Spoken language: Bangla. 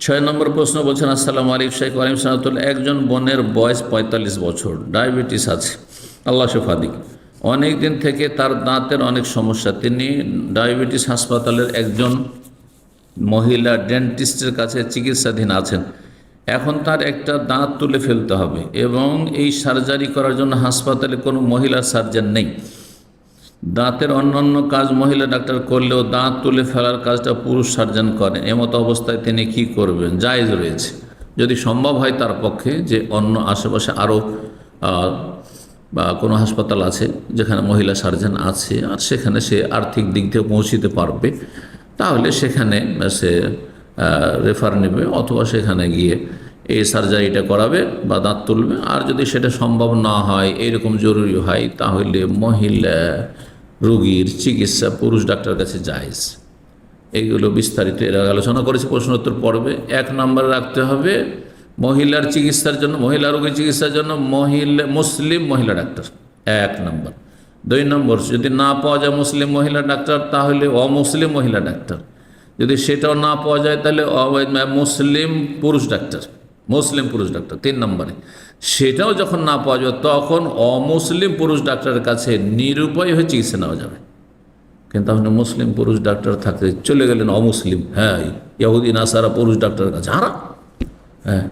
6 নম্বর প্রশ্ন বলছেন, আসসালামু আলাইকুম শেখ ওয়ালিম সালাতুল্লাহ। একজন বোনের বয়স 45 বছর, ডায়াবেটিস আছে, আল্লাহ শেফা দিক। অনেক দিন থেকে তার দাঁতের অনেক সমস্যা। তিনি ডায়াবেটিস হাসপাতালের একজন মহিলা ডেন্টিস্টের কাছে চিকিৎসাধীন আছেন। এখন তার একটা দাঁত তুলে ফেলতে হবে এবং এই সার্জারি করার জন্য হাসপাতালে কোনো মহিলা সার্জন নেই। দাঁতের অন্যান্য কাজ মহিলা ডাক্তার করলেও দাঁত তুলে ফেলার কাজটা পুরুষ সার্জন করেন। এমতো অবস্থায় তিনি কি করবেন? জায়েজ রয়েছে যদি সম্ভব হয় তার পক্ষে, যে অন্য আশেপাশে আরও বা কোনো হাসপাতাল আছে যেখানে মহিলা সার্জন আছে আর সেখানে সে আর্থিক দিক থেকে পৌঁছিতে পারবে, তাহলে সেখানে সে রেফার নেবে অথবা সেখানে গিয়ে এই সার্জারিটা করাবে বা দাঁত তুলবে। আর যদি সেটা সম্ভব না হয়, এরকম জরুরি হয়, তাহলে মহিলা রোগীর চিকিৎসা পুরুষ ডাক্তারের কাছে জায়েজ। এইগুলো বিস্তারিত এর আগে আলোচনা করেছি প্রশ্নোত্তর পর্বে। 1 নম্বরে রাখতে হবে মহিলার চিকিৎসার জন্য, মহিলা রোগীর চিকিৎসার জন্য মুসলিম মহিলা ডাক্তার 1 নম্বর। 2 নম্বর, যদি না পাওয়া যায় মুসলিম মহিলা ডাক্তার, তাহলে অমুসলিম মহিলা ডাক্তার। যদি সেটাও না পাওয়া যায় তাহলে মুসলিম পুরুষ ডাক্তার, মুসলিম পুরুষ ডাক্তার 3 নম্বরে। সেটাও যখন না পাওয়া যাবে তখন অমুসলিম পুরুষ ডাক্তারের কাছে নিরুপায় হয়ে চিকিৎসা নেওয়া যাবে। কিন্তু আপনি মুসলিম পুরুষ ডাক্তার থাকতে চলে গেলেন অমুসলিম, হ্যাঁ ইহুদি নাসারা পুরুষ ডাক্তারের কাছে, হারাম। হ্যাঁ,